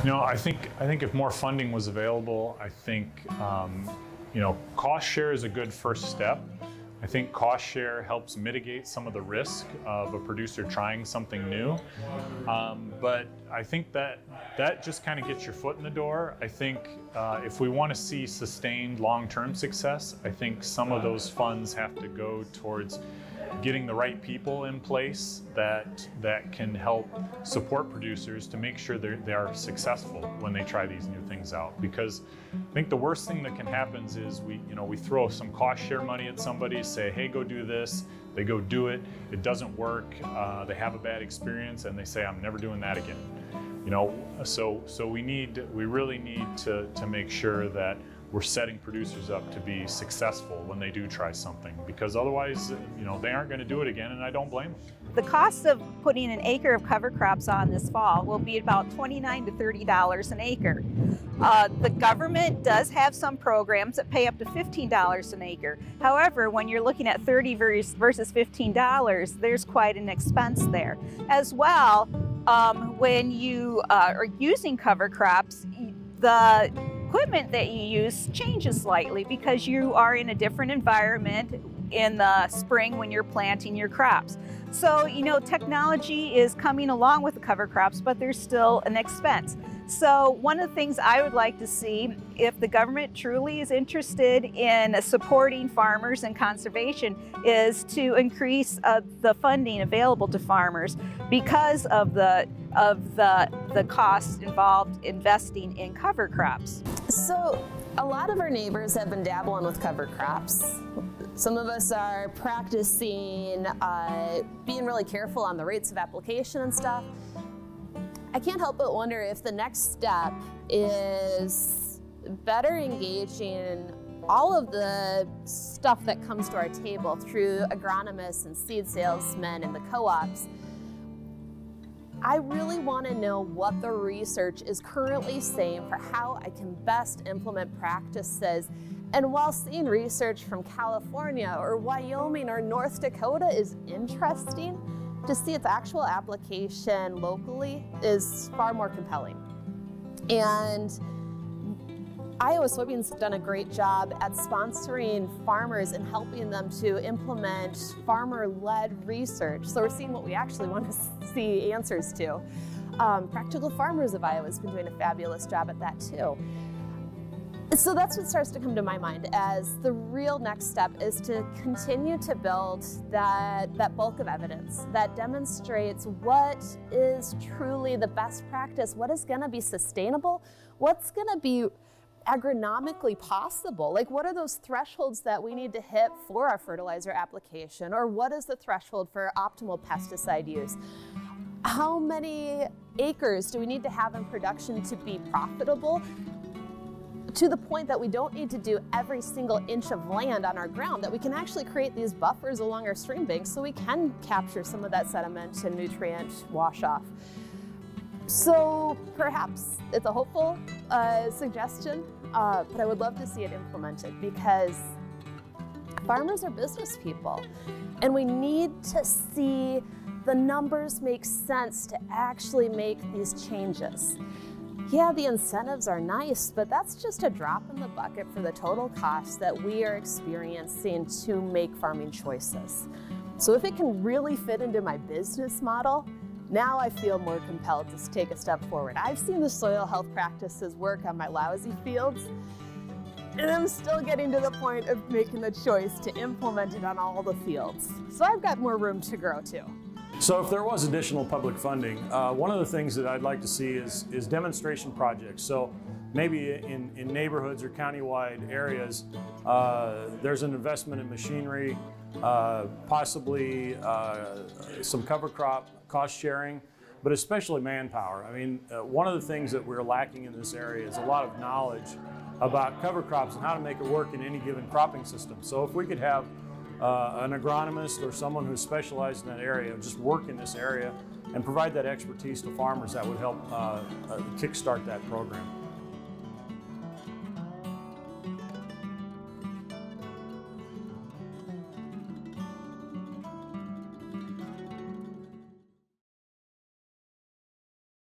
I think if more funding was available, I think cost share is a good first step. I think cost share helps mitigate some of the risk of a producer trying something new. But I think that just kind of gets your foot in the door. I think if we want to see sustained long-term success, I think some of those funds have to go towards getting the right people in place that can help support producers to make sure they are successful when they try these new things out. Because I think the worst thing that can happen is we throw some cost share money at somebody, say, hey, go do this. They go do it. It doesn't work. They have a bad experience, and they say, I'm never doing that again. So we really need to make sure that we're setting producers up to be successful when they do try something, because otherwise, they aren't going to do it again, and I don't blame them. The cost of putting an acre of cover crops on this fall will be about $29 to $30 an acre. The government does have some programs that pay up to $15 an acre. However, when you're looking at $30 versus $15, there's quite an expense there. As well, when you are using cover crops, the equipment that you use changes slightly because you are in a different environment in the spring when you're planting your crops. So, technology is coming along with the cover crops, but there's still an expense. So one of the things I would like to see, if the government truly is interested in supporting farmers and conservation, is to increase the funding available to farmers because of the costs involved investing in cover crops. So a lot of our neighbors have been dabbling with cover crops. Some of us are practicing being really careful on the rates of application and stuff. I can't help but wonder if the next step is better engaging all of the stuff that comes to our table through agronomists and seed salesmen and the co-ops. I really want to know what the research is currently saying for how I can best implement practices. And while seeing research from California or Wyoming or North Dakota is interesting, to see its actual application locally is far more compelling. And Iowa Soybeans have done a great job at sponsoring farmers and helping them to implement farmer-led research. So we're seeing what we actually want to see answers to. Practical Farmers of Iowa has been doing a fabulous job at that too. So that's what starts to come to my mind as the real next step is to continue to build that bulk of evidence that demonstrates what is truly the best practice, what is going to be sustainable, what's going to be agronomically possible. Like, what are those thresholds that we need to hit for our fertilizer application, or what is the threshold for optimal pesticide use? How many acres do we need to have in production to be profitable, to the point that we don't need to do every single inch of land on our ground, that we can actually create these buffers along our stream banks so we can capture some of that sediment and nutrient wash off. So perhaps it's a hopeful suggestion, but I would love to see it implemented, because farmers are business people and we need to see the numbers make sense to actually make these changes. Yeah, the incentives are nice, but that's just a drop in the bucket for the total cost that we are experiencing to make farming choices. So if it can really fit into my business model, now I feel more compelled to take a step forward. I've seen the soil health practices work on my lousy fields, and I'm still getting to the point of making the choice to implement it on all the fields. So I've got more room to grow too. So if there was additional public funding, one of the things that I'd like to see is demonstration projects. So maybe in neighborhoods or countywide areas, there's an investment in machinery, possibly some cover crop cost sharing, but especially manpower. I mean, one of the things that we're lacking in this area is a lot of knowledge about cover crops and how to make it work in any given cropping system. So if we could have an agronomist or someone who's specialized in that area just work in this area and provide that expertise to farmers, that would help kickstart that program.